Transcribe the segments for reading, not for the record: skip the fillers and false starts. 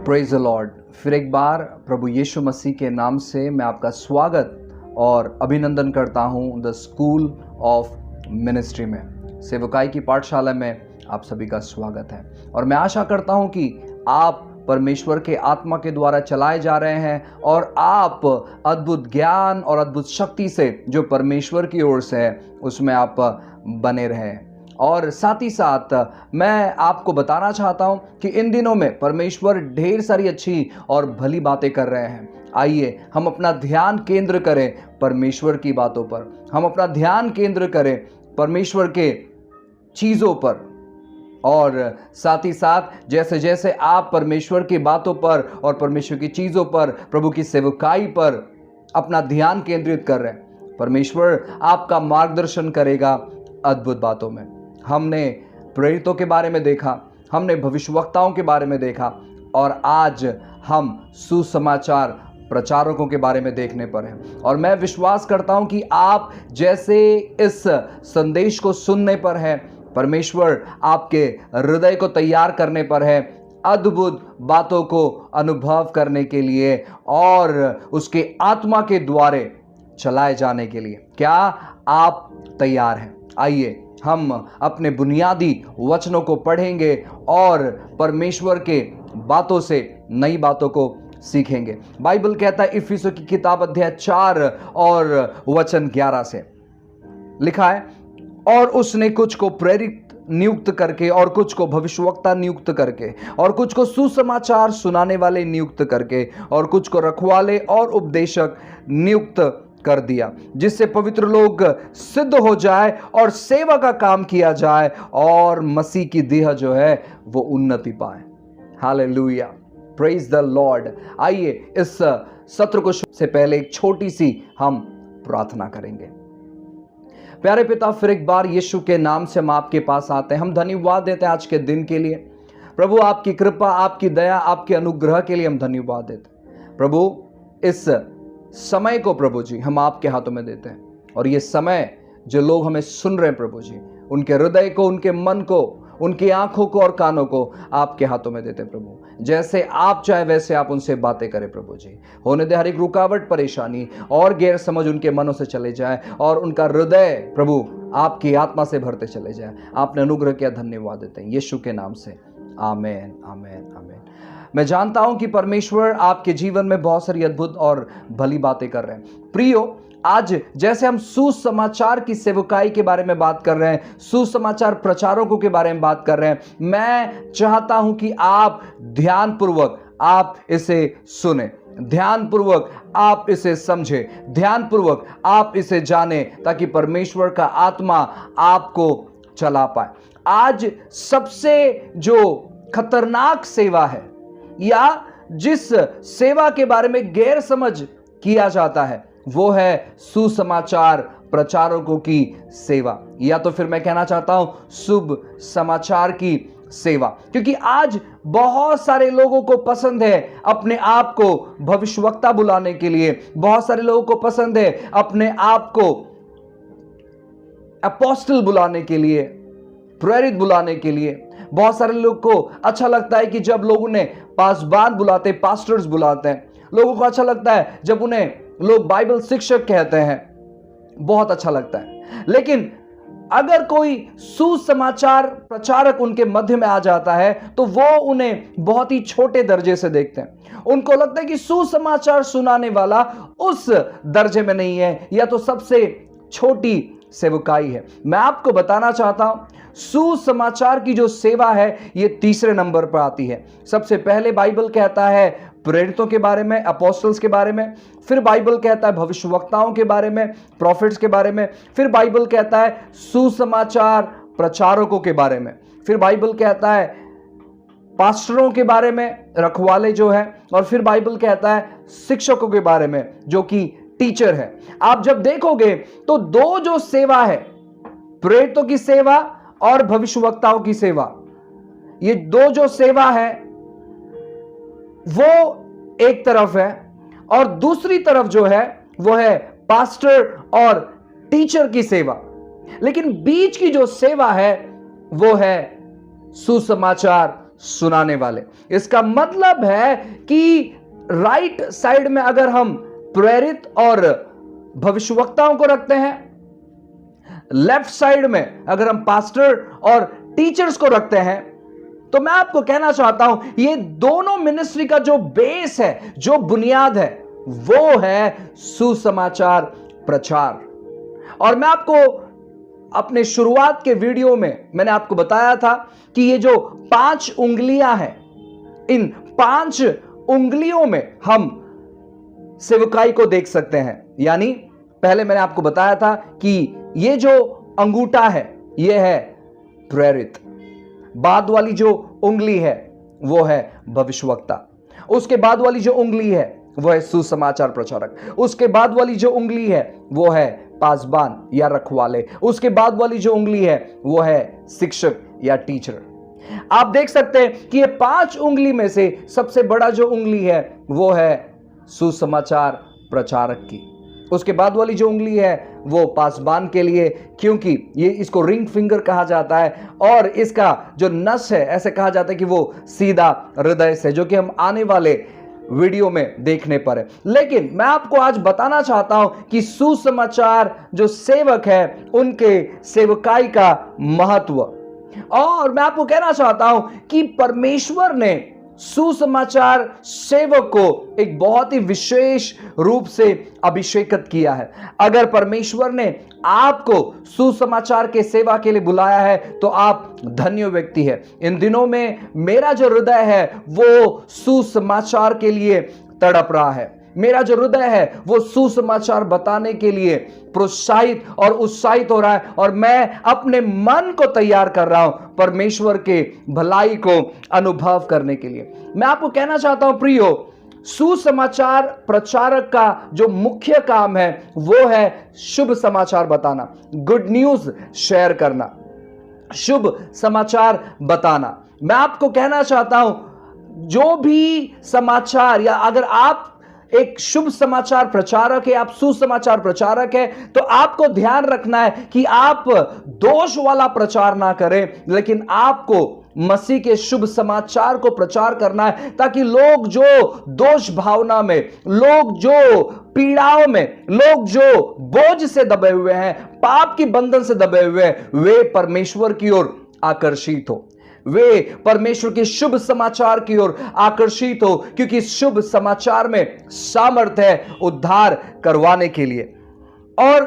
Praise the Lord. फिर एक बार प्रभु यीशु मसीह के नाम से मैं आपका स्वागत और अभिनंदन करता हूं द स्कूल ऑफ मिनिस्ट्री में, सेवकाई की पाठशाला में आप सभी का स्वागत है। और मैं आशा करता हूं कि आप परमेश्वर के आत्मा के द्वारा चलाए जा रहे हैं और आप अद्भुत ज्ञान और अद्भुत शक्ति से जो परमेश्वर की ओर से है उसमें आप बने रहें। और साथ ही साथ मैं आपको बताना चाहता हूं कि इन दिनों में परमेश्वर ढेर सारी अच्छी और भली बातें कर रहे हैं। आइए हम अपना ध्यान केंद्र करें परमेश्वर की बातों पर, हम अपना ध्यान केंद्र करें परमेश्वर के चीज़ों पर। और साथ ही साथ जैसे जैसे आप परमेश्वर की बातों पर और परमेश्वर की चीज़ों पर, प्रभु की सेवकाई पर अपना ध्यान केंद्रित कर रहे हैं, परमेश्वर आपका मार्गदर्शन करेगा अद्भुत बातों में। हमने प्रेरितों के बारे में देखा, हमने भविष्यवक्ताओं के बारे में देखा और आज हम सुसमाचार प्रचारकों के बारे में देखने पर हैं। और मैं विश्वास करता हूं कि आप जैसे इस संदेश को सुनने पर हैं, परमेश्वर आपके हृदय को तैयार करने पर है अद्भुत बातों को अनुभव करने के लिए और उसके आत्मा के द्वारे चलाए जाने के लिए। क्या आप तैयार हैं? आइए हम अपने बुनियादी वचनों को पढ़ेंगे और परमेश्वर के बातों से नई बातों को सीखेंगे। बाइबल कहता है इफिसियों की किताब अध्याय 4 और वचन 11 से लिखा है, और उसने कुछ को प्रेरित नियुक्त करके और कुछ को भविष्यवक्ता नियुक्त करके और कुछ को सुसमाचार सुनाने वाले नियुक्त करके और कुछ को रखवाले और उपदेशक नियुक्त कर दिया, जिससे पवित्र लोग सिद्ध हो जाए और सेवा का काम किया जाए और मसीह की देह जो है वो उन्नति पाए। Hallelujah, praise the Lord. आइए इस सत्र को से पहले एक छोटी सी हम प्रार्थना करेंगे। प्यारे पिता, फिर एक बार यीशु के नाम से हम आपके पास आते हैं। हम धन्यवाद देते हैं आज के दिन के लिए। प्रभु आपकी कृपा, आपकी दया, आपके अनुग्रह के लिए हम धन्यवाद देते हैं। प्रभु इस समय को प्रभु जी हम आपके हाथों में देते हैं और ये समय जो लोग हमें सुन रहे हैं प्रभु जी, उनके हृदय को, उनके मन को, उनकी आंखों को और कानों को आपके हाथों में देते हैं प्रभु। जैसे आप चाहे वैसे आप उनसे बातें करें प्रभु जी। होने दे हर एक रुकावट, परेशानी और गैर समझ उनके मनों से चले जाए और उनका हृदय प्रभु आपकी आत्मा से भरते चले जाए। आपने अनुग्रह किया, धन्यवाद देते हैं यीशु के नाम से, आमेन आमेन आमेन। मैं जानता हूं कि परमेश्वर आपके जीवन में बहुत सारी अद्भुत और भली बातें कर रहे हैं। प्रियो, आज जैसे हम सुसमाचार की सेवकाई के बारे में बात कर रहे हैं, सुसमाचार प्रचारकों के बारे में बात कर रहे हैं, मैं चाहता हूं कि आप ध्यानपूर्वक आप इसे सुने, ध्यानपूर्वक आप इसे समझे, ध्यानपूर्वक आप इसे जाने, ताकि परमेश्वर का आत्मा आपको चला पाए। आज सबसे जो खतरनाक सेवा है या जिस सेवा के बारे में गैर समझ किया जाता है वो है सुसमाचार प्रचारकों की सेवा, या तो फिर मैं कहना चाहता हूं शुभ समाचार की सेवा। क्योंकि आज बहुत सारे लोगों को पसंद है अपने आप को भविष्यवक्ता बुलाने के लिए, बहुत सारे लोगों को पसंद है अपने आप को अपोस्टल बुलाने के लिए, प्रेरित बुलाने के लिए। बहुत सारे लोग को अच्छा लगता है कि जब लोग उन्हें पासबान बुलाते, पास्टर्स बुलाते हैं। लोगों को अच्छा लगता है जब उन्हें लोग बाइबल शिक्षक कहते हैं, बहुत अच्छा लगता है। लेकिन अगर कोई सुसमाचार प्रचारक उनके मध्य में आ जाता है तो वो उन्हें बहुत ही छोटे दर्जे से देखते हैं। उनको लगता है कि सुसमाचार सुनाने वाला उस दर्जे में नहीं है, या तो सबसे छोटी सेवकाई है। मैं आपको बताना चाहता हूं सुसमाचार की जो सेवा है ये तीसरे नंबर पर आती है। सबसे पहले बाइबल कहता है प्रेरितों के बारे में, अपोस्टल्स के बारे में, फिर बाइबल कहता है भविष्यवक्ताओं के बारे में, प्रॉफिट्स के बारे में, फिर बाइबल कहता है सुसमाचार प्रचारकों के बारे में, फिर बाइबल कहता है पास्टरों के बारे में, रखवाले जो है, और फिर बाइबल कहता है शिक्षकों के बारे में जो कि टीचर है। आप जब देखोगे तो दो जो सेवा है, प्रेरितों की सेवा और भविष्यवक्ताओं की सेवा, ये दो जो सेवा है वो एक तरफ है और दूसरी तरफ जो है वो है पास्टर और टीचर की सेवा। लेकिन बीच की जो सेवा है वो है सुसमाचार सुनाने वाले। इसका मतलब है कि राइट साइड में अगर हम प्रेरित और भविष्यवक्ताओं को रखते हैं, लेफ्ट साइड में अगर हम पास्टर और टीचर्स को रखते हैं, तो मैं आपको कहना चाहता हूं ये दोनों मिनिस्ट्री का जो बेस है, जो बुनियाद है, वो है सुसमाचार प्रचार। और मैं आपको अपने शुरुआत के वीडियो में मैंने आपको बताया था कि ये जो 5 उंगलियां हैं, इन 5 उंगलियों में हम सेवकाई को देख सकते हैं। यानी पहले मैंने आपको बताया था कि ये जो अंगूठा है ये है प्रेरित, बाद वाली जो उंगली है वो है भविष्यवक्ता, उसके बाद वाली जो उंगली है वो है सुसमाचार प्रचारक, उसके बाद वाली जो उंगली है वो है पासबान या रखवाले, उसके बाद वाली जो उंगली है वो है शिक्षक या टीचर। आप देख सकते हैं कि ये 5 उंगली में से सबसे बड़ा जो उंगली है वो है सुसमाचार प्रचारक की। उसके बाद वाली जो उंगली है वो पासबान के लिए, क्योंकि ये इसको रिंग फिंगर कहा जाता है, और इसका जो नस है ऐसे कहा जाता है कि वो सीधा हृदय से, जो कि हम आने वाले वीडियो में देखने पर है। लेकिन मैं आपको आज बताना चाहता हूं कि सुसमाचार जो सेवक है उनके सेवकाई का महत्व, और मैं आपको कहना चाहता हूं कि परमेश्वर ने सुसमाचार सेवक को एक बहुत ही विशेष रूप से अभिषेकित किया है। अगर परमेश्वर ने आपको सुसमाचार के सेवा के लिए बुलाया है तो आप धन्य व्यक्ति है। इन दिनों में मेरा जो हृदय है वो सुसमाचार के लिए तड़प रहा है। मेरा जो हृदय है वो सुसमाचार बताने के लिए प्रोत्साहित और उत्साहित हो रहा है, और मैं अपने मन को तैयार कर रहा हूं परमेश्वर के भलाई को अनुभव करने के लिए। मैं आपको कहना चाहता हूं प्रियो, सुसमाचार प्रचारक का जो मुख्य काम है वो है शुभ समाचार बताना, गुड न्यूज शेयर करना, शुभ समाचार बताना। मैं आपको कहना चाहता हूं जो भी समाचार, या अगर आप एक शुभ समाचार प्रचारक है, आप सुसमाचार प्रचारक है, तो आपको ध्यान रखना है कि आप दोष वाला प्रचार ना करें, लेकिन आपको मसीह के शुभ समाचार को प्रचार करना है, ताकि लोग जो दोष भावना में, लोग जो पीड़ाओं में, लोग जो बोझ से दबे हुए हैं, पाप की बंधन से दबे हुए हैं, वे परमेश्वर की ओर आकर्षित हो, वे परमेश्वर के शुभ समाचार की ओर आकर्षित हो, क्योंकि शुभ समाचार में सामर्थ्य है उद्धार करवाने के लिए। और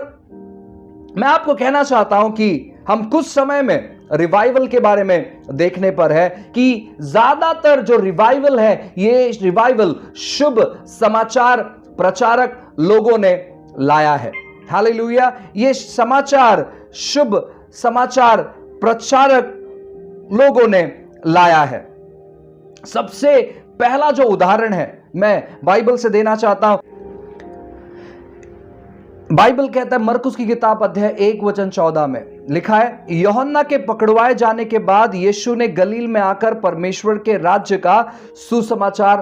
मैं आपको कहना चाहता हूं कि हम कुछ समय में रिवाइवल के बारे में देखने पर है कि ज्यादातर जो रिवाइवल है, ये रिवाइवल शुभ समाचार प्रचारक लोगों ने लाया है। हालेलुया। ये समाचार शुभ समाचार प्रचारक लोगों ने लाया है। सबसे पहला जो उदाहरण है मैं बाइबल से देना चाहता हूं। बाइबल कहता है, मरकुस की किताब अध्याय 1:14 में लिखा है, यूहन्ना के पकड़वाए जाने के बाद यीशु ने गलील में आकर परमेश्वर के राज्य का सुसमाचार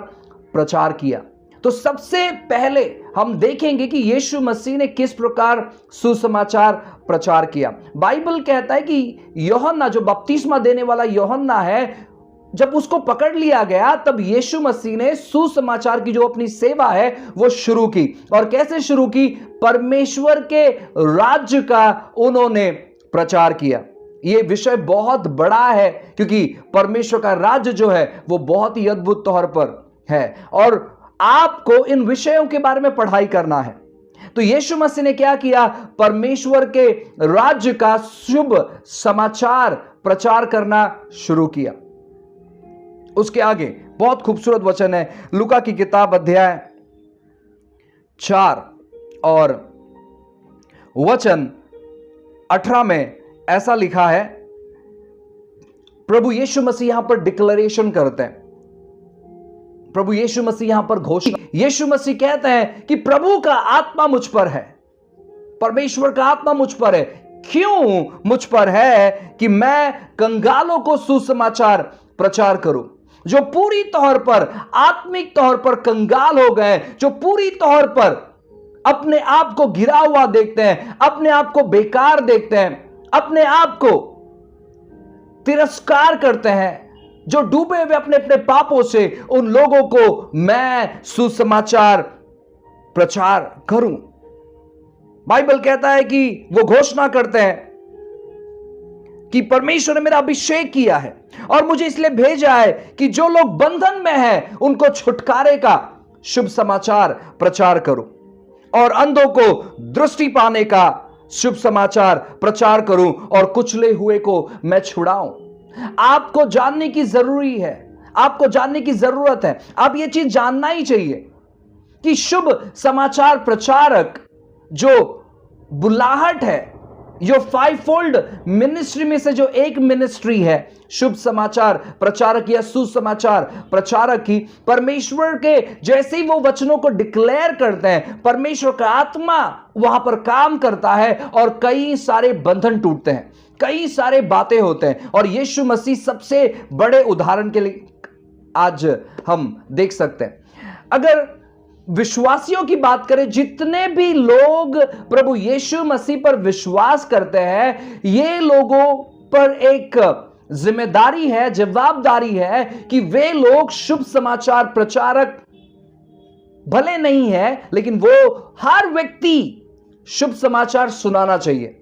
प्रचार किया। तो सबसे पहले हम देखेंगे कि यीशु मसीह ने किस प्रकार सुसमाचार प्रचार किया। बाइबल कहता है कि यूहन्ना, जो बपतिस्मा देने वाला यूहन्ना है, जब उसको पकड़ लिया गया तब यीशु मसीह ने सुसमाचार की जो अपनी सेवा है वो शुरू की। और कैसे शुरू की? परमेश्वर के राज्य का उन्होंने प्रचार किया। यह विषय बहुत बड़ा है, क्योंकि परमेश्वर का राज्य जो है वो बहुत ही अद्भुत तौर पर है, और आपको इन विषयों के बारे में पढ़ाई करना है। तो यीशु मसीह ने क्या किया? परमेश्वर के राज्य का शुभ समाचार प्रचार करना शुरू किया। उसके आगे बहुत खूबसूरत वचन है, लूका की किताब अध्याय 4 और वचन 18 में ऐसा लिखा है। प्रभु यीशु मसीह यहां पर डिक्लेरेशन करते हैं, प्रभु यीशु मसीह यहां पर घोषणा, यीशु मसीह कहते हैं कि प्रभु का आत्मा मुझ पर है, परमेश्वर का आत्मा मुझ पर है। क्यों मुझ पर है? कि मैं कंगालों को सुसमाचार प्रचार करूं। जो पूरी तौर पर आत्मिक तौर पर कंगाल हो गए, जो पूरी तौर पर अपने आप को गिरा हुआ देखते हैं, अपने आप को बेकार देखते हैं, अपने आप को तिरस्कार करते हैं, जो डूबे हुए अपने अपने पापों से, उन लोगों को मैं सुसमाचार प्रचार करूं। बाइबल कहता है कि वो घोषणा करते हैं कि परमेश्वर ने मेरा अभिषेक किया है और मुझे इसलिए भेजा है कि जो लोग बंधन में हैं उनको छुटकारे का शुभ समाचार प्रचार करूं, और अंधों को दृष्टि पाने का शुभ समाचार प्रचार करूं, और कुचले हुए को मैं छुड़ाऊं। आपको जानने की जरूरी है, आपको जानने की जरूरत है, आप ये चीज जानना ही चाहिए कि शुभ समाचार प्रचारक जो बुलाहट है, जो 5-fold मिनिस्ट्री में से जो एक मिनिस्ट्री है, शुभ समाचार प्रचारक या सुसमाचार प्रचारक की, परमेश्वर के जैसे ही वो वचनों को डिक्लेयर करते हैं, परमेश्वर का आत्मा वहां पर काम करता है और कई सारे बंधन टूटते हैं, कई सारे बातें होते हैं। और यीशु मसीह सबसे बड़े उदाहरण के लिए आज हम देख सकते हैं। अगर विश्वासियों की बात करें, जितने भी लोग प्रभु यीशु मसीह पर विश्वास करते हैं, ये लोगों पर एक जिम्मेदारी है, जवाबदारी है कि वे लोग शुभ समाचार प्रचारक भले नहीं है, लेकिन वो हर व्यक्ति शुभ समाचार सुनाना चाहिए।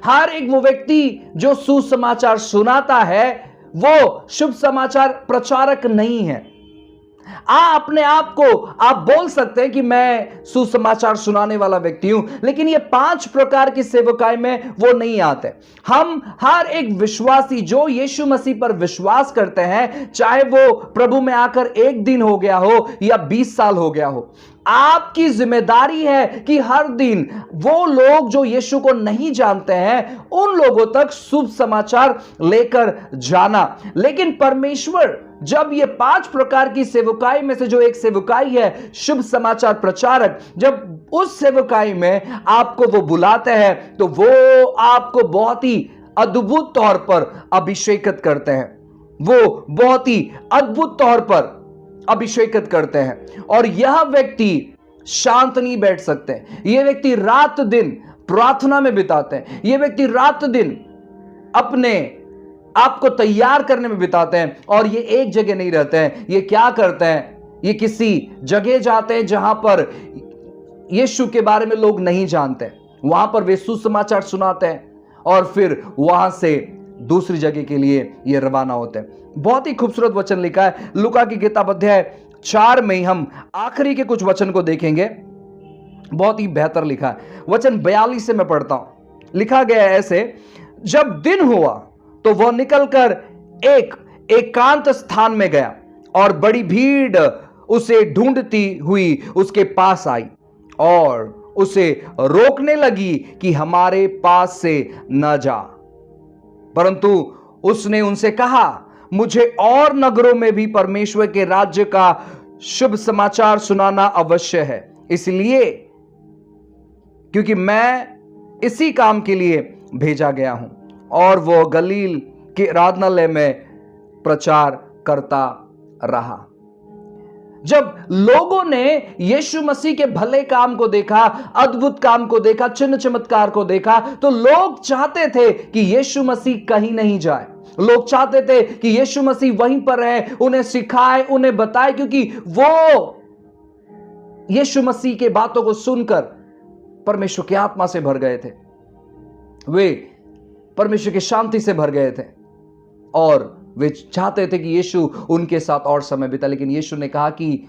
हर एक वो व्यक्ति जो सुसमाचार सुनाता है, वो शुभ समाचार प्रचारक नहीं है। अपने आप को आप बोल सकते हैं कि मैं सुसमाचार सुनाने वाला व्यक्ति हूं, लेकिन ये 5 प्रकार की सेवकाई में वो नहीं आते। हम हर एक विश्वासी जो यीशु मसीह पर विश्वास करते हैं, चाहे वो प्रभु में आकर 1 दिन हो गया हो या 20 साल हो गया हो, आपकी जिम्मेदारी है कि हर दिन वो लोग जो यीशु को नहीं जानते हैं, उन लोगों तक शुभ समाचार लेकर जाना। लेकिन परमेश्वर जब ये 5 प्रकार की सेवकाई में से जो एक सेवकाई है, शुभ समाचार प्रचारक, जब उस सेवकाई में आपको वो बुलाते हैं, तो वो आपको बहुत ही अद्भुत तौर पर अभिषेकित करते हैं। वो बहुत ही अद्भुत तौर पर अभिषेकित करते हैं, और यह व्यक्ति शांत नहीं बैठ सकते। यह व्यक्ति रात दिन प्रार्थना में बिताते हैं। यह व्यक्ति रात दिन अपने आपको तैयार करने में बिताते हैं, और ये एक जगह नहीं रहते हैं। ये क्या करते हैं? ये किसी जगह जाते हैं जहां पर यीशु के बारे में लोग नहीं जानते, वहां पर वे सुसमाचार सुनाते हैं, और फिर वहां से दूसरी जगह के लिए ये रवाना होते हैं। बहुत ही खूबसूरत वचन लिखा है लूका की किताब अध्याय 4 में हम आखिरी के कुछ वचन को देखेंगे। बहुत ही बेहतर लिखा है। वचन 42 से मैं पढ़ता हूं। लिखा गया है ऐसे, जब दिन हुआ तो वह निकलकर एक एकांत स्थान में गया, और बड़ी भीड़ उसे ढूंढती हुई उसके पास आई और उसे रोकने लगी कि हमारे पास से न जा। परंतु उसने उनसे कहा, मुझे और नगरों में भी परमेश्वर के राज्य का शुभ समाचार सुनाना अवश्य है, इसलिए क्योंकि मैं इसी काम के लिए भेजा गया हूं। और वो गलील के आराधनालय में प्रचार करता रहा। जब लोगों ने यीशु मसीह के भले काम को देखा, अद्भुत काम को देखा, चिन्ह चमत्कार को देखा, तो लोग चाहते थे कि यीशु मसीह कहीं नहीं जाए। लोग चाहते थे कि यीशु मसीह वहीं पर रहे, उन्हें सिखाए, उन्हें बताए, क्योंकि वो यीशु मसीह के बातों को सुनकर परमेश्वर की आत्मा से भर गए थे। वे परमेश्वर की शांति से भर गए थे, और वे चाहते थे कि यीशु उनके साथ और समय बिताए। लेकिन यीशु ने कहा कि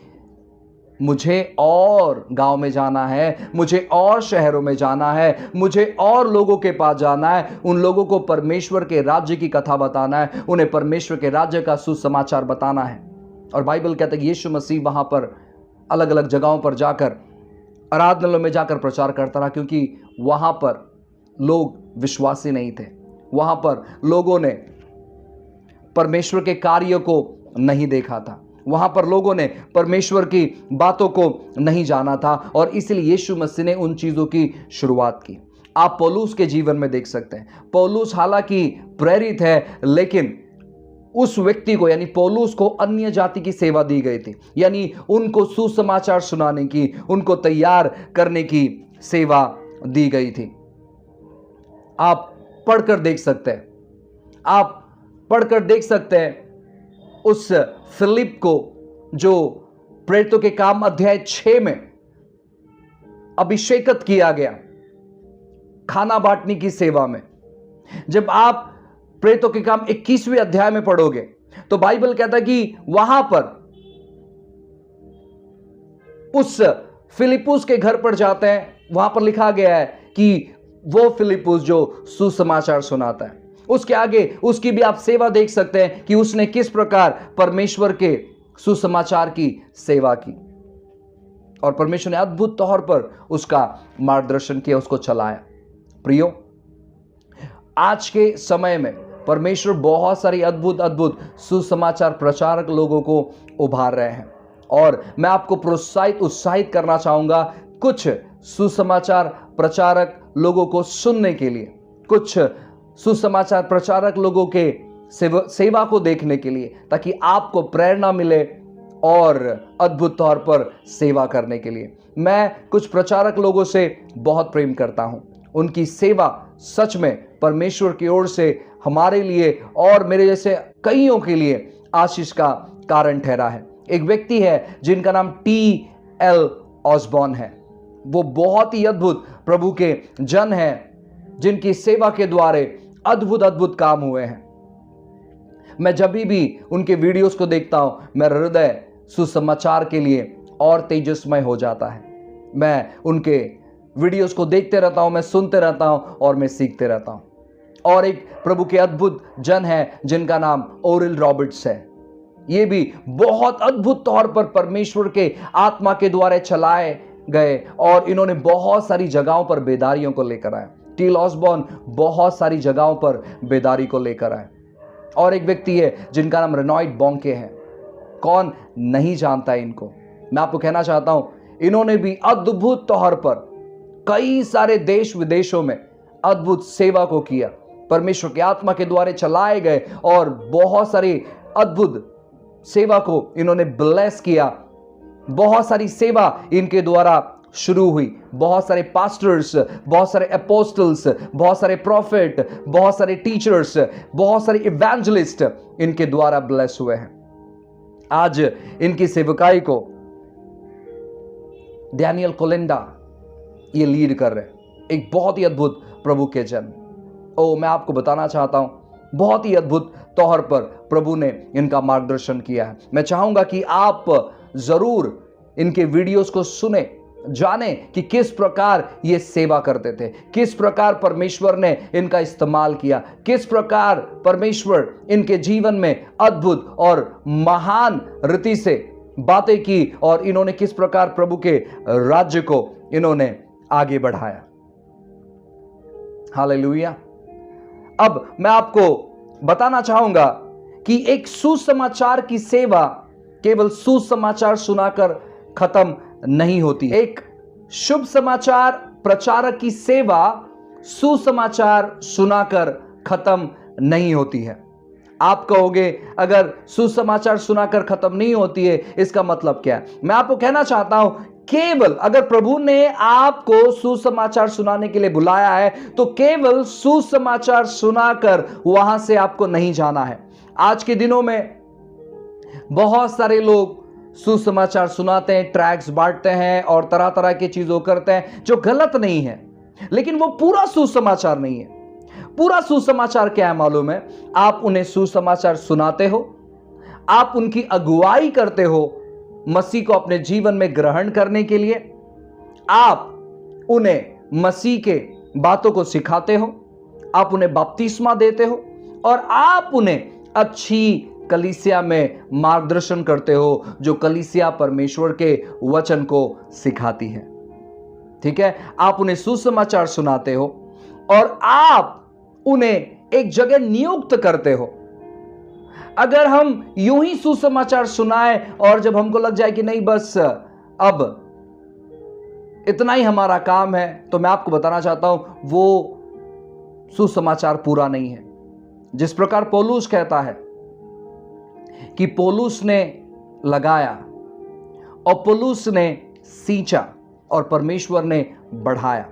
मुझे और गांव में जाना है, मुझे और शहरों में जाना है, मुझे और लोगों के पास जाना है, उन लोगों को परमेश्वर के राज्य की कथा बताना है, उन्हें परमेश्वर के राज्य का सुसमाचार बताना है। और बाइबल कहता है कि यीशु मसीह वहां पर अलग अलग जगहों पर जाकर, आराधनालयों में जाकर प्रचार करता रहा, क्योंकि वहां पर लोग विश्वासी नहीं थे। वहां पर लोगों ने परमेश्वर के कार्य को नहीं देखा था, वहां पर लोगों ने परमेश्वर की बातों को नहीं जाना था, और इसलिए यीशु मसीह ने उन चीजों की शुरुआत की। आप पौलुस के जीवन में देख सकते हैं। पौलुस हालांकि प्रेरित है, लेकिन उस व्यक्ति को यानी पौलुस को अन्य जाति की सेवा दी गई थी, यानी उनको सुसमाचार सुनाने की, उनको तैयार करने की सेवा दी गई थी। आप पढ़कर देख सकते हैं। आप पढ़कर देख सकते हैं उस फिलिप को जो प्रेरितों के काम अध्याय 6 में अभिषेकत किया गया खाना बांटने की सेवा में। जब आप प्रेरितों के काम 21वें अध्याय में पढ़ोगे तो बाइबल कहता है कि वहां पर उस फिलिपुस के घर पर जाते हैं। वहां पर लिखा गया है कि वो फिलिपुस जो सुसमाचार सुनाता है, उसके आगे उसकी भी आप सेवा देख सकते हैं कि उसने किस प्रकार परमेश्वर के सुसमाचार की सेवा की और परमेश्वर ने अद्भुत तौर पर उसका मार्गदर्शन किया, उसको चलाया। प्रियो, आज के समय में परमेश्वर बहुत सारी अद्भुत अद्भुत सुसमाचार प्रचारक लोगों को उभार रहे हैं और मैं आपको उत्साहित करना चाहूंगा कुछ सुसमाचार प्रचारक लोगों को सुनने के लिए, कुछ सुसमाचार प्रचारक लोगों के सेवा को देखने के लिए, ताकि आपको प्रेरणा मिले और अद्भुत तौर पर सेवा करने के लिए। मैं कुछ प्रचारक लोगों से बहुत प्रेम करता हूं। उनकी सेवा सच में परमेश्वर की ओर से हमारे लिए और मेरे जैसे कईयों के लिए आशीष का कारण ठहरा है। एक व्यक्ति है जिनका नाम T.L. ऑसबॉर्न है। वो बहुत ही अद्भुत प्रभु के जन हैं जिनकी सेवा के द्वारा अद्भुत अद्भुत काम हुए हैं। मैं जब भी उनके वीडियोस को देखता हूं, मेरा हृदय सुसमाचार के लिए और तेजस्मय हो जाता है। मैं उनके वीडियोस को देखते रहता हूं, मैं सुनते रहता हूं और मैं सीखते रहता हूं। और एक प्रभु के अद्भुत जन है जिनका नाम ओरल रॉबर्ट्स है। ये भी बहुत अद्भुत तौर पर परमेश्वर के आत्मा के द्वारा चलाए गए और इन्होंने बहुत सारी जगहों पर बेदारियों को लेकर आए। टी.एल. ऑसबॉर्न बहुत सारी जगहों पर बेदारी को लेकर आए। और एक व्यक्ति है जिनका नाम रेनॉल्ड बॉन्के है। कौन नहीं जानता है इनको? मैं आपको कहना चाहता हूं, इन्होंने भी अद्भुत तौर पर कई सारे देश विदेशों में अद्भुत सेवा को किया। परमेश्वर के आत्मा के द्वारा चलाए गए और बहुत सारी अद्भुत सेवा को इन्होंने ब्लेस किया। बहुत सारी सेवा इनके द्वारा शुरू हुई। बहुत सारे पास्टर्स, बहुत सारे एपोस्टल्स, बहुत सारे प्रॉफिट, बहुत सारे टीचर्स, बहुत सारे इवेंजलिस्ट इनके द्वारा ब्लेस हुए हैं। आज इनकी सेवकाई को डैनियल कोलिंडा ये लीड कर रहे हैं। एक बहुत ही अद्भुत प्रभु के जन। मैं आपको बताना चाहता हूं, बहुत ही अद्भुत तौर पर प्रभु ने इनका मार्गदर्शन किया है। मैं चाहूंगा कि आप जरूर इनके वीडियोस को सुने, जाने कि किस प्रकार ये सेवा करते थे, किस प्रकार परमेश्वर ने इनका इस्तेमाल किया, किस प्रकार परमेश्वर इनके जीवन में अद्भुत और महान रीति से बातें की और इन्होंने किस प्रकार प्रभु के राज्य को इन्होंने आगे बढ़ाया। हालेलुया। अब मैं आपको बताना चाहूंगा कि एक सुसमाचार की सेवा केवल सुसमाचार सुनाकर खत्म नहीं होती। एक शुभ समाचार प्रचारक की सेवा सुसमाचार सुनाकर खत्म नहीं होती है। आप कहोगे अगर सुसमाचार सुनाकर खत्म नहीं होती है, इसका मतलब क्या है? मैं आपको कहना चाहता हूं, केवल अगर प्रभु ने आपको सुसमाचार सुनाने के लिए बुलाया है तो केवल सुसमाचार सुनाकर वहां से आपको नहीं जाना है। आज के दिनों में बहुत सारे लोग सुसमाचार सुनाते हैं, ट्रैक्स बांटते हैं और तरह तरह की चीजों करते हैं जो गलत नहीं है, लेकिन वो पूरा सुसमाचार नहीं है। पूरा सुसमाचार क्या है मालूम है? आप उन्हें सुसमाचार सुनाते हो, आप उनकी अगुवाई करते हो मसीह को अपने जीवन में ग्रहण करने के लिए, आप उन्हें मसीह के बातों को सिखाते हो, आप उन्हें बपतिस्मा देते हो और आप उन्हें अच्छी कलीसिया में मार्गदर्शन करते हो, जो कलीसिया परमेश्वर के वचन को सिखाती है। ठीक है, आप उन्हें सुसमाचार सुनाते हो और आप उन्हें एक जगह नियुक्त करते हो। अगर हम यूं ही सुसमाचार सुनाएं और जब हमको लग जाए कि नहीं बस अब इतना ही हमारा काम है, तो मैं आपको बताना चाहता हूं वो सुसमाचार पूरा नहीं है। जिस प्रकार पौलुस कहता है कि पौलुस ने लगाया और पौलुस ने सींचा और परमेश्वर ने बढ़ाया।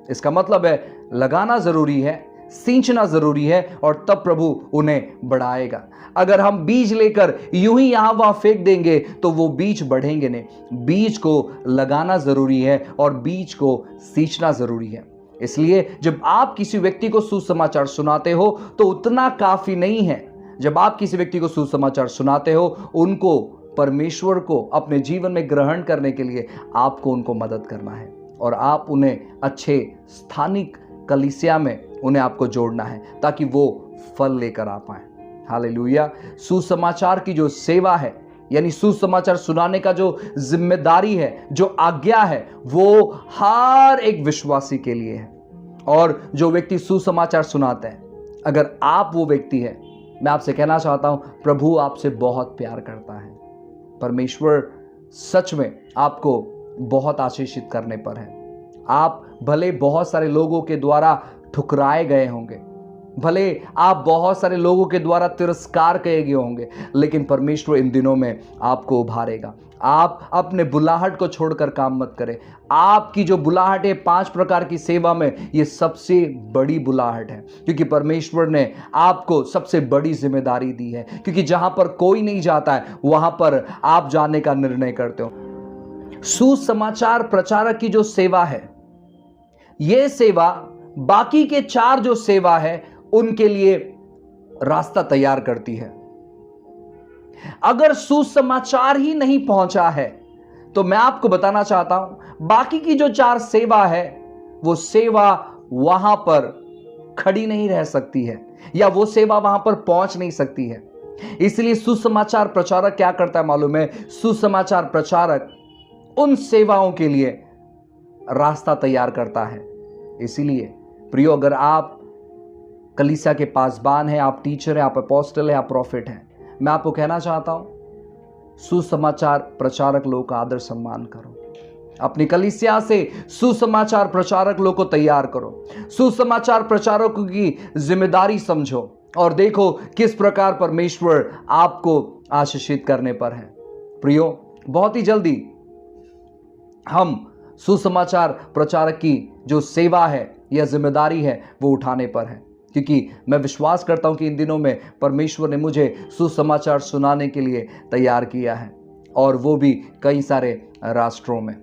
इसका मतलब है लगाना जरूरी है, सींचना ज़रूरी है और तब प्रभु उन्हें बढ़ाएगा। अगर हम बीज लेकर यूं ही यहाँ वहाँ फेंक देंगे तो वो बीज बढ़ेंगे नहीं। बीज को लगाना ज़रूरी है और बीज को सींचना ज़रूरी है। इसलिए जब आप किसी व्यक्ति को सुसमाचार सुनाते हो तो उतना काफ़ी नहीं है। जब आप किसी व्यक्ति को सुसमाचार सुनाते हो, उनको परमेश्वर को अपने जीवन में ग्रहण करने के लिए आपको उनको मदद करना है और आप उन्हें अच्छे स्थानिक कलीसिया में उन्हें आपको जोड़ना है ताकि वो फल लेकर आ पाए। हालेलुया। सुसमाचार की जो सेवा है, यानी सुसमाचार सुनाने का जो जिम्मेदारी है, जो आज्ञा है, वो हर एक विश्वासी के लिए है। और जो व्यक्ति सुसमाचार सुनाते हैं, अगर आप वो व्यक्ति है, मैं आपसे कहना चाहता हूं, प्रभु आपसे बहुत प्यार करता है। परमेश्वर सच में आपको बहुत आशीषित करने पर है। आप भले बहुत सारे लोगों के द्वारा ठुकराए गए होंगे, भले आप बहुत सारे लोगों के द्वारा तिरस्कार किए गए होंगे, लेकिन परमेश्वर इन दिनों में आपको उभारेगा। आप अपने बुलाहट को छोड़कर काम मत करें। आपकी जो बुलाहट है 5 प्रकार की सेवा में, ये सबसे बड़ी बुलाहट है, क्योंकि परमेश्वर ने आपको सबसे बड़ी जिम्मेदारी दी है। क्योंकि जहां पर कोई नहीं जाता है वहां पर आप जाने का निर्णय करते हो। सुसमाचार प्रचारक की जो सेवा है, ये सेवा बाकी के 4 जो सेवा है उनके लिए रास्ता तैयार करती है। अगर सुसमाचार ही नहीं पहुंचा है तो मैं आपको बताना चाहता हूं, बाकी की जो 4 सेवा है वो सेवा वहां पर खड़ी नहीं रह सकती है, या वो सेवा वहां पर पहुंच नहीं सकती है। इसलिए सुसमाचार प्रचारक क्या करता है मालूम है? सुसमाचार प्रचारक उन सेवाओं के लिए रास्ता तैयार करता है। इसीलिए प्रियो, अगर आप कलीसिया के पासबान हैं, आप टीचर हैं, आप अपोस्टल हैं, आप प्रॉफिट हैं, मैं आपको कहना चाहता हूं, सुसमाचार प्रचारक लोगों का आदर सम्मान करो। अपनी कलीसिया से सुसमाचार प्रचारक लोगों को तैयार करो। सुसमाचार प्रचारकों की जिम्मेदारी समझो और देखो किस प्रकार परमेश्वर आपको आशीषित करने पर है। प्रियो, बहुत ही जल्दी हम सुसमाचार प्रचारक की जो सेवा है या जिम्मेदारी है वो उठाने पर है, क्योंकि मैं विश्वास करता हूं कि इन दिनों में परमेश्वर ने मुझे सुसमाचार सुनाने के लिए तैयार किया है, और वो भी कई सारे राष्ट्रों में।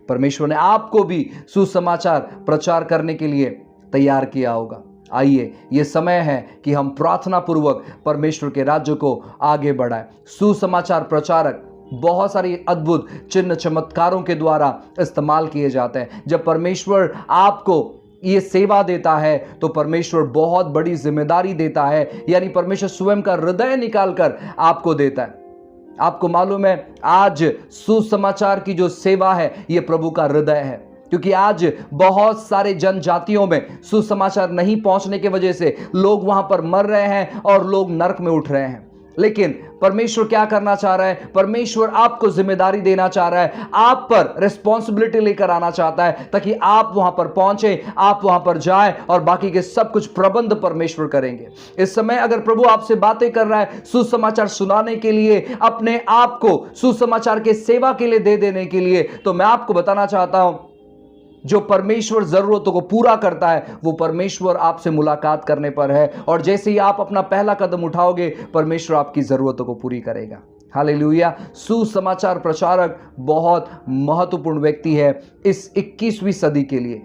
परमेश्वर ने आपको भी सुसमाचार प्रचार करने के लिए तैयार किया होगा। आइए, ये समय है कि हम प्रार्थना पूर्वक परमेश्वर के राज्य को आगे बढ़ाएं। सुसमाचार प्रचारक बहुत सारी अद्भुत चिन्ह चमत्कारों के द्वारा इस्तेमाल किए जाते हैं। जब परमेश्वर आपको ये सेवा देता है तो परमेश्वर बहुत बड़ी जिम्मेदारी देता है, यानी परमेश्वर स्वयं का हृदय निकालकर आपको देता है। आपको मालूम है, आज सुसमाचार की जो सेवा है ये प्रभु का हृदय है, क्योंकि आज बहुत सारे जनजातियों में सुसमाचार नहीं पहुंचने की वजह से लोग वहां पर मर रहे हैं और लोग नरक में उठ रहे हैं। लेकिन परमेश्वर क्या करना चाह रहा है? परमेश्वर आपको जिम्मेदारी देना चाह रहा है, आप पर रिस्पॉन्सिबिलिटी लेकर आना चाहता है, ताकि आप वहां पर पहुंचे, आप वहां पर जाएं और बाकी के सब कुछ प्रबंध परमेश्वर करेंगे। इस समय अगर प्रभु आपसे बातें कर रहा है सुसमाचार सुनाने के लिए, अपने आप को सुसमाचार के सेवा के लिए दे देने के लिए, तो मैं आपको बताना चाहता हूं, जो परमेश्वर जरूरतों को पूरा करता है वो परमेश्वर आपसे मुलाकात करने पर है, और जैसे ही आप अपना पहला कदम उठाओगे परमेश्वर आपकी जरूरतों को पूरी करेगा। हालेलुया। सुसमाचार प्रचारक बहुत महत्वपूर्ण व्यक्ति है इस 21वीं सदी के लिए।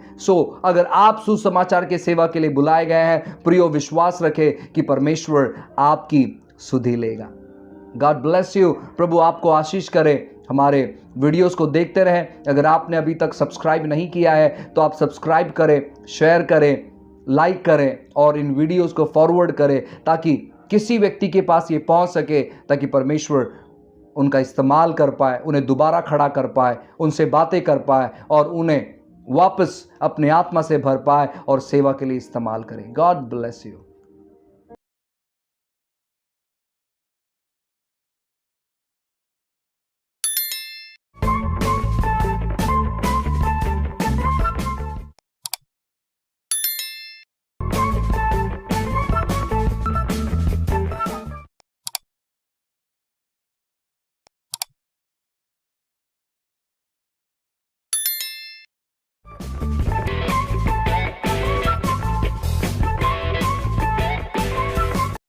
अगर आप सुसमाचार के सेवा के लिए बुलाए गए हैं, प्रियो, विश्वास रखें कि परमेश्वर आपकी सुधि लेगा। God bless you. प्रभु आपको आशीष करे। हमारे वीडियोस को देखते रहें। अगर आपने अभी तक सब्सक्राइब नहीं किया है तो आप सब्सक्राइब करें, शेयर करें, लाइक करें और इन वीडियोस को फॉरवर्ड करें, ताकि किसी व्यक्ति के पास ये पहुंच सके, ताकि परमेश्वर उनका इस्तेमाल कर पाए, उन्हें दोबारा खड़ा कर पाए, उनसे बातें कर पाए और उन्हें वापस अपने आत्मा से भर पाए और सेवा के लिए इस्तेमाल करें। God bless you.